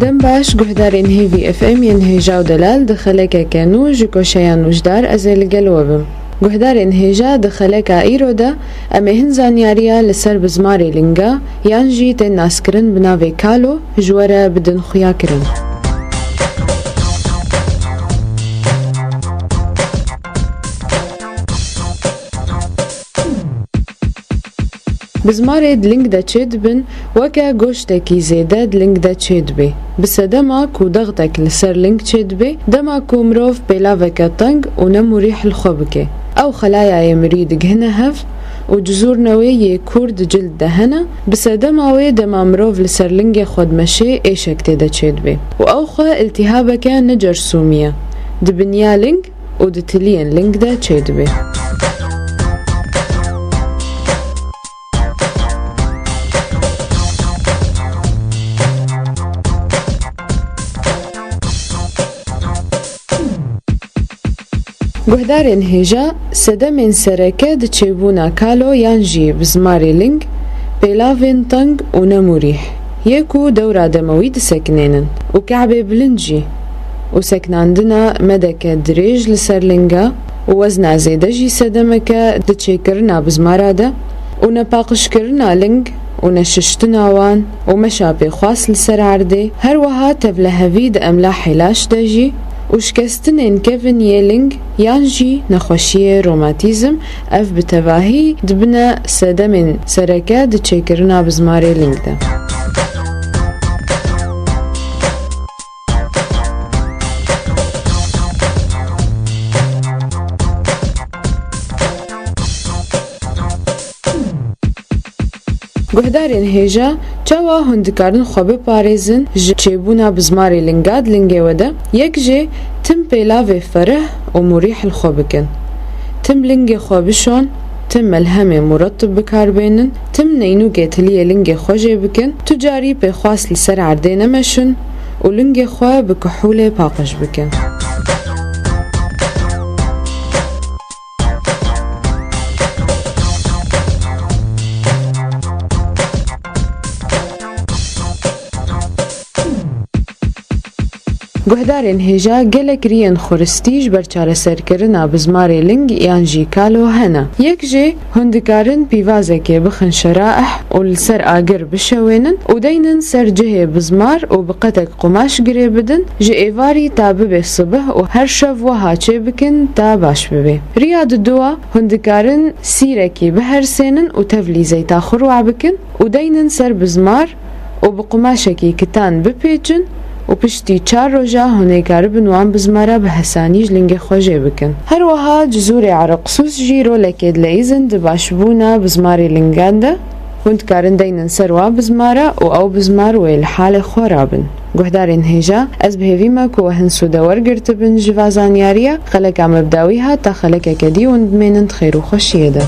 دم باش گهدارین هیوی اف ام ینهیجا و دلال دخلک کنو جکوشیان وجدار ازل گلوبم. گهدارین هیجا دخلک ایرو دا اما هنزانیاریا لسر بزماری لنگا یانجی تن ناسکرن بناوی کالو جواره بدن خویا کرن. بزماري دلنگ دا چید بن وكا گوشتاكي زيدا دلنگ دا چید بي بس دما كو ضغطك لسر لنگ چید بي دما كو مروف بلاوكا تنگ و نمو ريح الخوبكي او خلايا يمريد جهنا هف و جزور نوي كورد جلد دهنا بس دما وي دما مروف لسر لنگ خود مشي ايشك تيدا چید بي و اوخا التهابكا نجرسومية دبنيا لنگ و دتلين لنگ دا چید بي. گهدارین هیجا سدمین سرکه د چیبونا کالو یانجی بزماری لنگ پیلاوین تنگ و نموریح یکو دورا دموی دسکنینن و کعبه بلنجی و سکناندنا مدکه دریج لسر لنگا و وزن زیده جی سدمکه د چیکرنا بزمارا ده و نپاقش کرنا لنگ و نششتنا وان و مشابه خواست لسر عرده هر وها تبلهوی د املاح لاش ده جی وشكستنين كيفن يلينغ يانجي نخوشية روماتيزم اف بتواهي دبنا سدمين سركة دتشيكرنا بزماري لينغ ده. گهدارین هیجا چاوا هندکارن خواب پارێزن ji çêbûna bizmarê linga dilingê we de yek jê tim pêlavê fereh û murîh li xwe bikin, tim lingê xwe bişon, tim melhemê murettib bikarbênin, tim neynûkê tiliyê lingê xwe jê bikin, tu carî pêxwast li ser erdê nemeşin û lingê xwe bi kuhûlê paqij bikin. گهدارین هیجا گلک ریان خورستیج بر چاره سرکرنا بزماری لنگ یان جی کالو هنه یک جی هندکارن پیوازه که بخن شرائح و لسر آگر بشوینن و دینن سر جه بزمار و بقتک قماش گره بدن جی ایواری تا ببه صبح و هر شب و هاچه بکن تا باش ببه ریاد دوا هندکارن سیرکی به هر سینن و تفلیزی تا خروع بکن و دینن سر بزمار و بقماشکی کتان بپیچن و پشتی 4 روزا هنیکار بنوان بزمارا به حسانیج لنگ خوجه بکن. هر وها جزور عرقسوس جیرو لکید لیزن دباشبونا بزماری لنگانده هندکارن دینن سروا بزمارا و او بزمار و الحال خورابن. گهدارین هیجا از بهویما که وهن سودور گرتبن جوازانیاریا خلقا مبداویها تا خلقا کدی و ندمینند خیر و خوشیه ده.